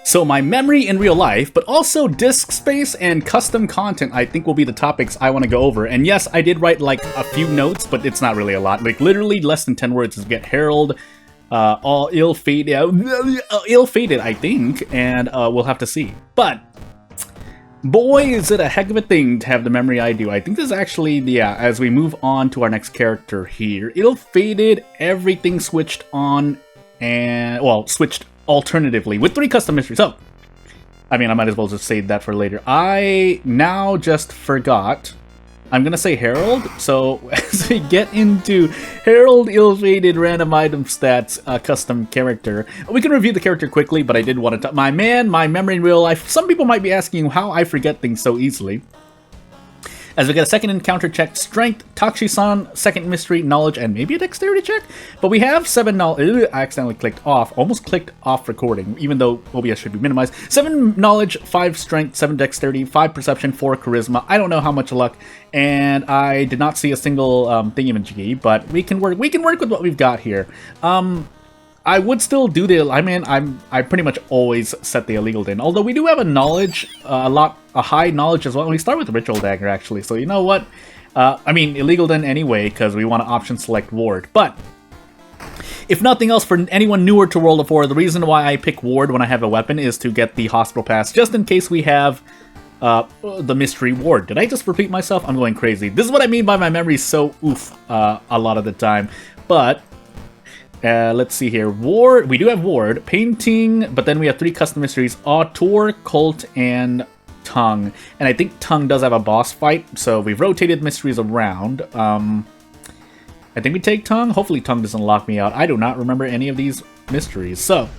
So my memory in real life, but also disk space and custom content, I think will be the topics I want to go over. And yes, I did write like a few notes, but it's not really a lot. Like literally less than 10 words is get Herald, all ill-fated, I think, and we'll have to see. But boy, is it a heck of a thing to have the memory I do. I think this is actually, yeah, as we move on to our next character here, ill-fated, everything switched on, and, well, switched alternatively with 3 custom mysteries. So, I mean, I might as well just save that for later. I now just forgot. I'm gonna say Herald. So, as we get into Herald ill-fated random item stats custom character, we can review the character quickly, but I did want to my memory in real life. Some people might be asking how I forget things so easily. As we get a second encounter check, strength, Tachi-san, second mystery, knowledge, and maybe a dexterity check? But we have 7 knowledge. I accidentally clicked off, almost clicked off recording, even though OBS should be minimized. 7 knowledge, 5 strength, 7 dexterity, 5 perception, 4 charisma. I don't know how much luck, and I did not see a single thingamajiggy, but we can work with what we've got here. I would still do the, I pretty much always set the illegal din. Although we do have a knowledge, a high knowledge as well. We start with the ritual dagger actually, so you know what? I mean, illegal din anyway, because we want to option select ward. But if nothing else, for anyone newer to World of War, the reason why I pick ward when I have a weapon is to get the hospital pass, just in case we have the mystery ward. Did I just repeat myself? I'm going crazy. This is what I mean by my memory so oof a lot of the time. But let's see here. Ward, we do have ward, painting, but then we have 3 custom mysteries: Auteur, Cult, and Tongue. And I think Tongue does have a boss fight, so we've rotated mysteries around. I think we take Tongue. Hopefully Tongue doesn't lock me out. I do not remember any of these mysteries. So,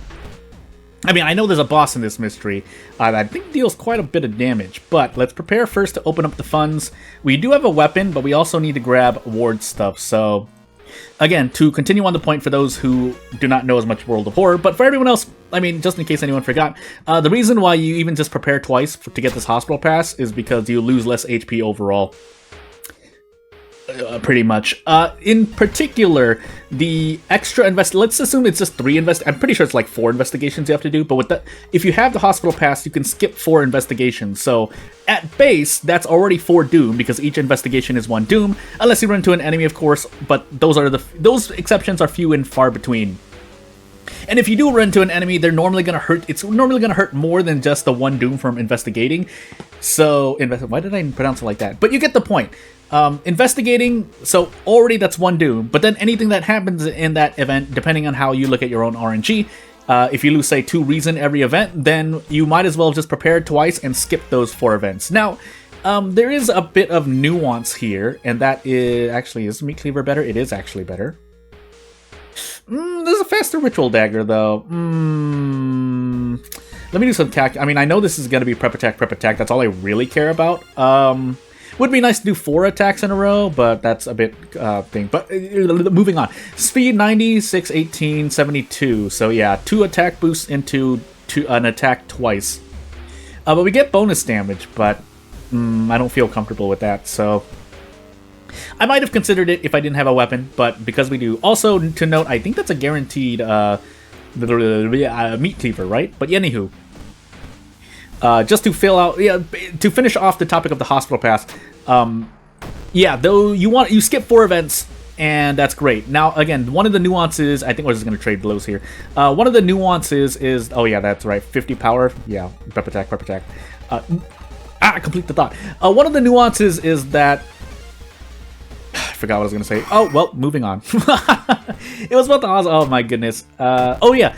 I mean, I know there's a boss in this mystery that I think deals quite a bit of damage, but let's prepare first to open up the funds. We do have a weapon, but we also need to grab ward stuff, so again, to continue on the point for those who do not know as much World of Horror, but for everyone else, I mean, just in case anyone forgot, the reason why you even just prepare twice to get this hospital pass is because you lose less HP overall. Pretty much. In particular, the extra let's assume it's just 3 I'm pretty sure it's like 4 investigations you have to do, but with that, if you have the hospital pass, you can skip 4 investigations. So at base, that's already 4 doom, because each investigation is 1 doom, unless you run into an enemy, of course, but those exceptions are few and far between. And if you do run into an enemy, they're normally going to hurt. It's normally going to hurt more than just the 1 doom from investigating. So, why did I pronounce it like that? But you get the point. Investigating, so already that's 1 doom, but then anything that happens in that event, depending on how you look at your own RNG, if you lose, say, 2 reason every event, then you might as well just prepare twice and skip those 4 events. Now, there is a bit of nuance here, and that is, actually, is Meat Cleaver better? It is actually better. There's a faster ritual dagger, though. Let me do some calc. I mean, I know this is going to be prep attack. That's all I really care about. Would be nice to do 4 attacks in a row, but that's a bit thing. But moving on. Speed 90, 6, 18, 72. So yeah, 2 attack boosts into an attack twice. But we get bonus damage, but I don't feel comfortable with that, so I might have considered it if I didn't have a weapon, but because we do. Also, to note, I think that's a guaranteed meat cleaver, right? But anywho, just to fill out, to finish off the topic of the hospital pass, yeah, though you skip 4 events, and that's great. Now, again, one of the nuances, I think we're just going to trade blows here. One of the nuances is, oh yeah, that's right, 50 power, yeah, prep attack. Complete the thought. One of the nuances is that, I forgot what I was going to say. Oh, well, moving on. It was about the odds. Oh my goodness. Oh yeah.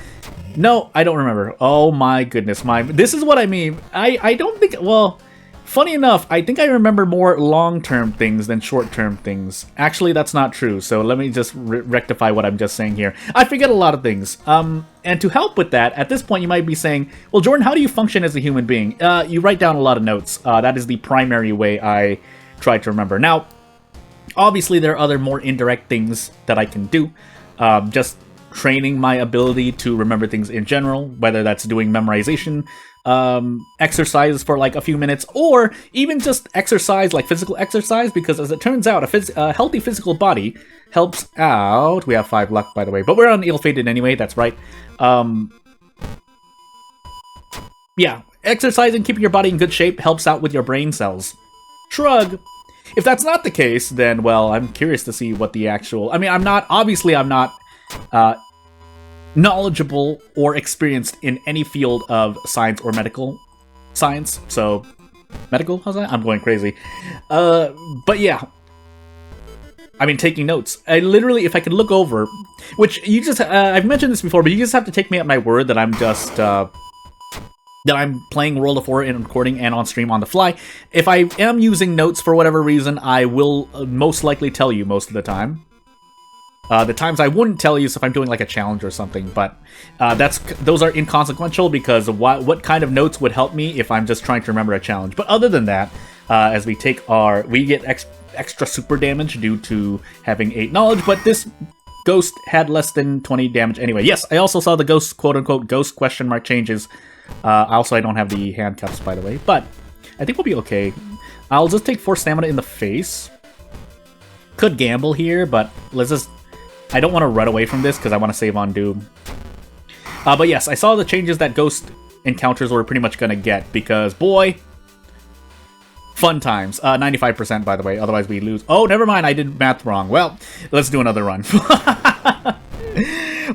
No, I don't remember. Oh my goodness. This is what I mean. I don't think, well, funny enough, I think I remember more long-term things than short-term things. Actually, that's not true. So let me just rectify what I'm just saying here. I forget a lot of things. And to help with that, at this point you might be saying, well, Jordan, how do you function as a human being? You write down a lot of notes. That is the primary way I try to remember. Now, obviously, there are other more indirect things that I can do. Just training my ability to remember things in general, whether that's doing memorization exercises for like a few minutes, or even just exercise, like physical exercise, because as it turns out, a healthy physical body helps out. We have 5 luck, by the way, but we're on ill-fated anyway, that's right. Yeah, exercising, keeping your body in good shape helps out with your brain cells. Shrug. If that's not the case, then, well, I'm curious to see what the actual... I mean, I'm not uh, knowledgeable or experienced in any field of science or medical science, so... Medical? How's that? I'm going crazy. But yeah. I mean, taking notes. I literally, if I could look over... Which, you just... I've mentioned this before, but you just have to take me at my word that I'm just... that I'm playing World of War in recording and on stream on the fly. If I am using notes for whatever reason, I will most likely tell you most of the time. The times I wouldn't tell you is if I'm doing like a challenge or something, but those are inconsequential because what kind of notes would help me if I'm just trying to remember a challenge. But other than that, as we get extra super damage due to having 8 knowledge, but this ghost had less than 20 damage anyway. Yes, I also saw the ghost, quote-unquote, ghost question mark changes. Also, I don't have the handcuffs, by the way, but I think we'll be okay. I'll just take 4 stamina in the face. Could gamble here, but let's just... I don't want to run away from this because I want to save on Doom. But yes, I saw the changes that ghost encounters were pretty much going to get because, boy, fun times. 95% by the way, otherwise we lose. Oh, never mind, I did math wrong. Well, let's do another run.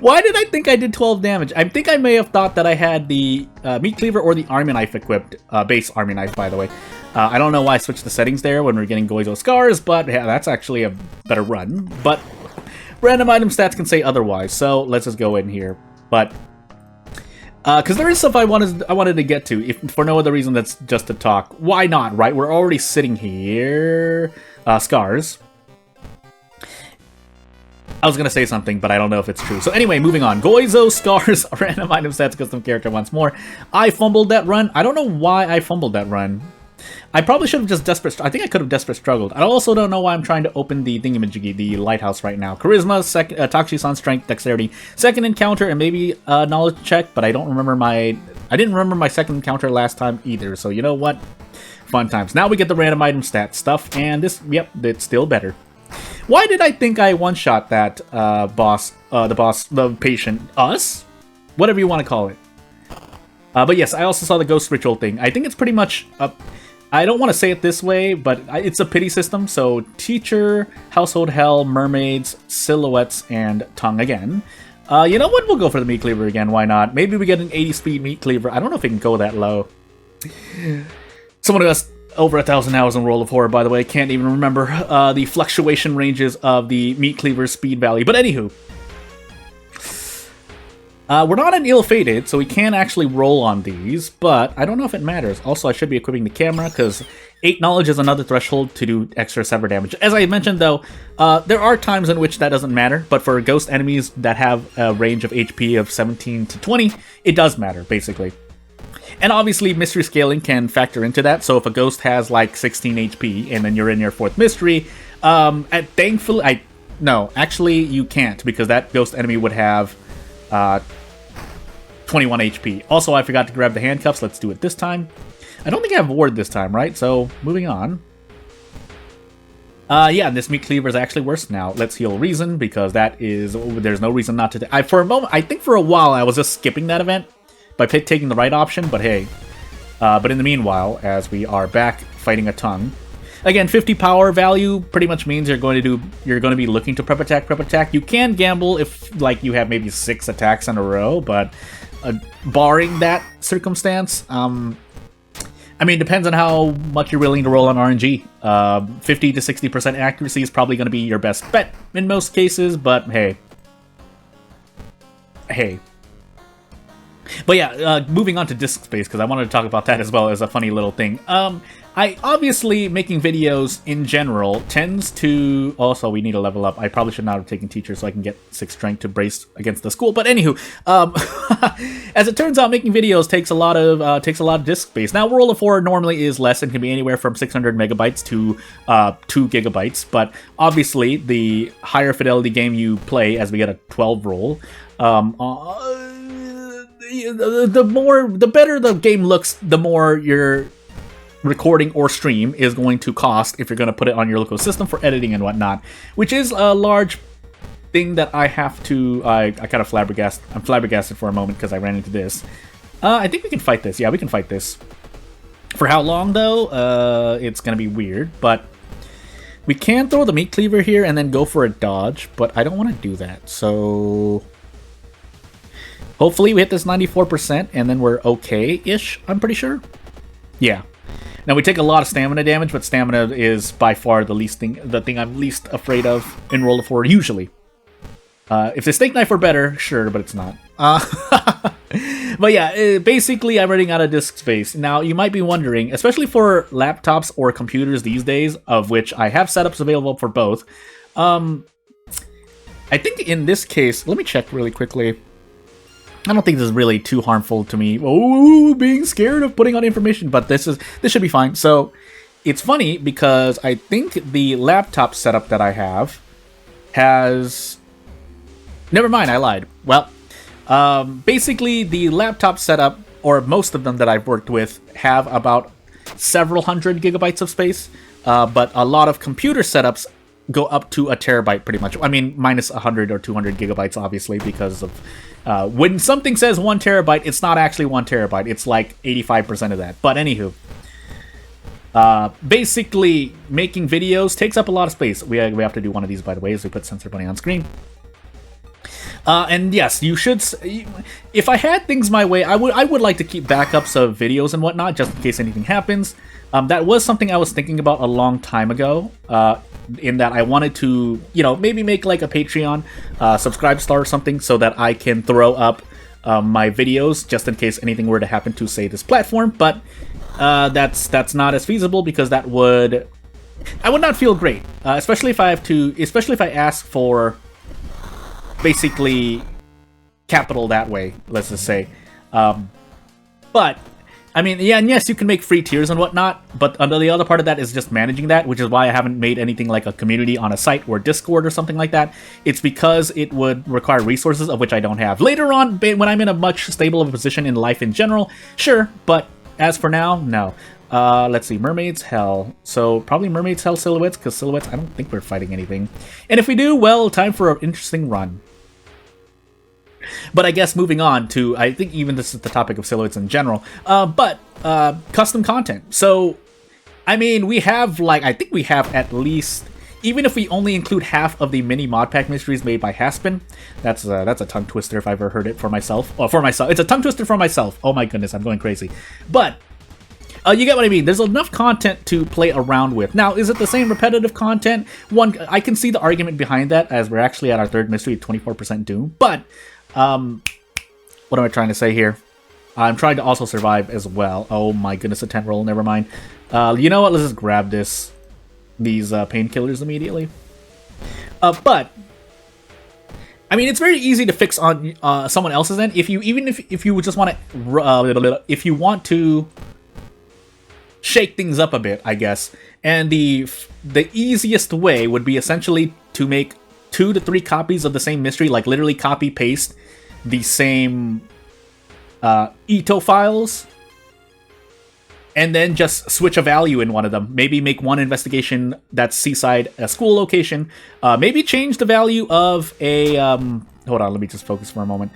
Why did I think I did 12 damage? I think I may have thought that I had the meat cleaver or the army knife equipped. Base army knife, by the way. I don't know why I switched the settings there when we're getting Goizo scars, but yeah, that's actually a better run. But random item stats can say otherwise, so let's just go in here. But because there is stuff I wanted to get to, if for no other reason that's just to talk. Why not, right? We're already sitting here. Scars. I was gonna say something, but I don't know if it's true. So anyway, moving on. Goizo scars, random item stats, custom character once more. I fumbled that run. I don't know why I fumbled that run. I probably should have just I think I could have desperate struggled. I also don't know why I'm trying to open the thingamajiggy, the lighthouse right now. Charisma, Takushi-san, strength, dexterity, second encounter, and maybe knowledge check, but I don't remember I didn't remember my second encounter last time either, so you know what? Fun times. Now we get the random item stat stuff, and this, yep, it's still better. Why did I think I one-shot that the patient? Us? Whatever you want to call it. But yes, I also saw the ghost ritual thing. I think it's pretty much... I don't want to say it this way, but it's a pity system. So teacher, household hell, mermaids, silhouettes, and tongue again. You know what? We'll go for the meat cleaver again. Why not? Maybe we get an 80 speed meat cleaver. I don't know if it can go that low. Someone who has over 1,000 hours in World of Horror, by the way, can't even remember the fluctuation ranges of the meat cleaver's speed value. But anywho. We're not an ill-fated, so we can actually roll on these, but I don't know if it matters. Also, I should be equipping the camera, because 8 knowledge is another threshold to do extra sever damage. As I mentioned, though, there are times in which that doesn't matter, but for ghost enemies that have a range of HP of 17 to 20, it does matter, basically. And obviously, mystery scaling can factor into that, so if a ghost has, like, 16 HP, and then you're in your 4th mystery, thankfully, no, actually, you can't, because that ghost enemy would have... 21 HP. Also, I forgot to grab the handcuffs. Let's do it this time. I don't think I have ward this time, right? So, moving on. Yeah, this meat cleaver is actually worse now. Let's heal reason, because that is... There's no reason not to... for a moment, I think for a while, I was just skipping that event by taking the right option, but hey. But in the meanwhile, as we are back fighting a tongue... Again, 50 power value pretty much means you're going to be looking to prep attack. You can gamble if, like, you have maybe 6 attacks in a row, but barring that circumstance, I mean, it depends on how much you're willing to roll on RNG. 50 to 60% accuracy is probably going to be your best bet in most cases, but hey. But yeah, moving on to disk space, because I wanted to talk about that as well as a funny little thing. Obviously, making videos in general tends to... Also, we need to level up. I probably should not have taken teacher so I can get 6 strength to brace against the school. But anywho, as it turns out, making videos takes a lot of disk space. Now, World of Horror normally is less and can be anywhere from 600 megabytes to 2 gigabytes. But obviously, the higher fidelity game you play, as we get a 12 roll, the better the game looks, the more your recording or stream is going to cost if you're going to put it on your local system for editing and whatnot, which is a large thing that I have to... I'm flabbergasted for a moment because I ran into this. I think we can fight this. Yeah, we can fight this. For how long, though? It's gonna be weird, but we can throw the meat cleaver here and then go for a dodge, but I don't want to do that, so... Hopefully we hit this 94% and then we're okay-ish, I'm pretty sure. Yeah. Now we take a lot of stamina damage, but stamina is by far the thing I'm least afraid of in Roll of 4, usually. If the steak knife were better, sure, but it's not. But yeah, basically I'm running out of disk space. Now you might be wondering, especially for laptops or computers these days, of which I have setups available for both. I think in this case, let me check really quickly. I don't think this is really too harmful to me. Oh, being scared of putting out information, but this should be fine. So it's funny because I think the laptop setup that I have has... Never mind, I lied. Well, basically the laptop setup, or most of them that I've worked with, have about several hundred gigabytes of space, but a lot of computer setups go up to a terabyte pretty much. I mean, minus 100 or 200 gigabytes, obviously, because of... when something says 1 terabyte, it's not actually 1 terabyte. It's like 85% of that. But anywho, basically, making videos takes up a lot of space. We have to do one of these, by the way, as we put Sensor Bunny on screen. And yes, you should... If I had things my way, I would like to keep backups of videos and whatnot, just in case anything happens. That was something I was thinking about a long time ago, in that I wanted to, you know, maybe make like a Patreon, subscribe star or something, so that I can throw up my videos, just in case anything were to happen to, say, this platform. But that's not as feasible, because I would not feel great, especially if I ask for basically capital that way, let's just say. But I mean, yeah, and yes, you can make free tiers and whatnot, but the other part of that is just managing that, which is why I haven't made anything like a community on a site or Discord or something like that. It's because it would require resources of which I don't have. Later on, when I'm in a much stable of a position in life in general, sure, but as for now, no. Let's see, Mermaid's Hell. So probably Mermaid's Hell Silhouettes, because Silhouettes, I don't think we're fighting anything. And if we do, well, time for an interesting run. But I guess moving on to, I think even this is the topic of Silhouettes in general, but custom content. So, I mean, we have, like, I think we have at least, even if we only include half of the mini Modpack mysteries made by Haspin, that's a tongue twister if I've ever heard it for myself. It's a tongue twister for myself. Oh my goodness, I'm going crazy. But you get what I mean. There's enough content to play around with. Now, is it the same repetitive content? I can see the argument behind that, as we're actually at our third mystery at 24% Doom. But what am I trying to say here? I'm trying to also survive as well. Oh my goodness, a 10 roll, never mind. You know what, let's just grab these painkillers immediately. But I mean, it's very easy to fix on someone else's end. If you just want to, if you want to shake things up a bit, I guess. And the easiest way would be essentially to make 2 to 3 copies of the same mystery, like literally copy paste the same Ito files, and then just switch a value in one of them. Maybe make one investigation that's seaside, a school location. Maybe change the value of a hold on, let me just focus for a moment.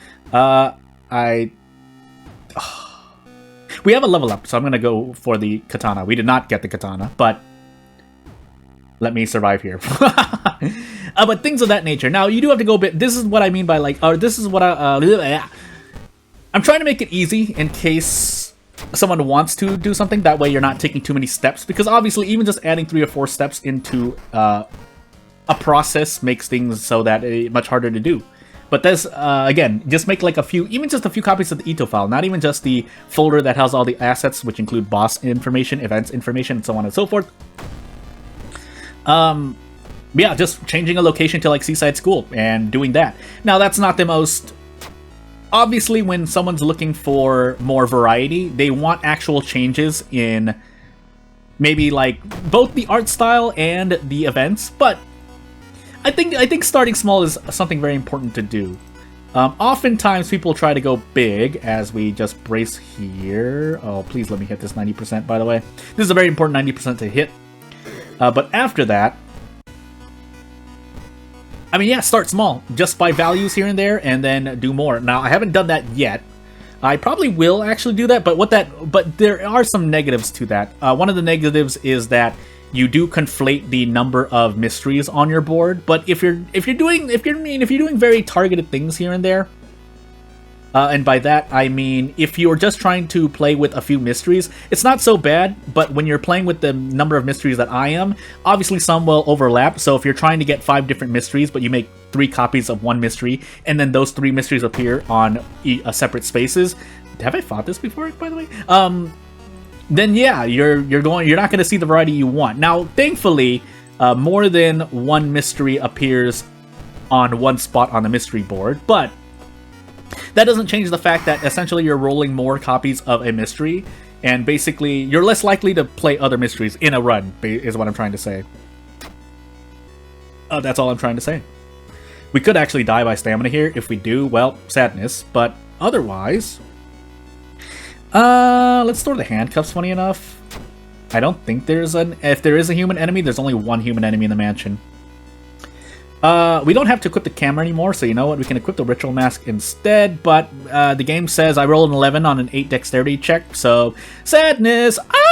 We have a level up, so I'm gonna go for the katana. We did not get the katana, but let me survive here. But things of that nature. Now, you do have to go a bit... This is what I mean by, like... this is what I'm trying to make it easy in case someone wants to do something. That way you're not taking too many steps. Because obviously, even just adding 3 or 4 steps into a process makes things so that it's much harder to do. But this, again, just make like even just a few copies of the Ito file. Not even just the folder that has all the assets, which include boss information, events information, and so on and so forth. Yeah, just changing a location to like Seaside School and doing that. Now, that's not the most... Obviously, when someone's looking for more variety, they want actual changes in maybe like both the art style and the events. But I think starting small is something very important to do. Oftentimes, people try to go big, as we just brace here. Oh, please let me hit this 90%, by the way. This is a very important 90% to hit. But after that, I mean, yeah, start small. Just buy values here and there, and then do more. Now, I haven't done that yet. I probably will actually do that, but there are some negatives to that. One of the negatives is that you do conflate the number of mysteries on your board. But if you're doing very targeted things here and there, and by that I mean if you're just trying to play with a few mysteries, it's not so bad. But when you're playing with the number of mysteries that I am, obviously some will overlap. So if you're trying to get 5 different mysteries, but you make 3 copies of one mystery, and then those 3 mysteries appear on separate spaces. Have I fought this before, by the way? Then yeah, you're not going to see the variety you want. Now, thankfully, more than one mystery appears on one spot on the mystery board, but that doesn't change the fact that essentially you're rolling more copies of a mystery, and basically you're less likely to play other mysteries in a run, is what I'm trying to say. That's all I'm trying to say. We could actually die by stamina here. If we do, well, sadness. But otherwise, let's store the handcuffs, funny enough. I don't think if there is a human enemy, there's only one human enemy in the mansion. We don't have to equip the camera anymore, so you know what? We can equip the ritual mask instead, but the game says I rolled an 11 on an 8 dexterity check, so sadness! Ah!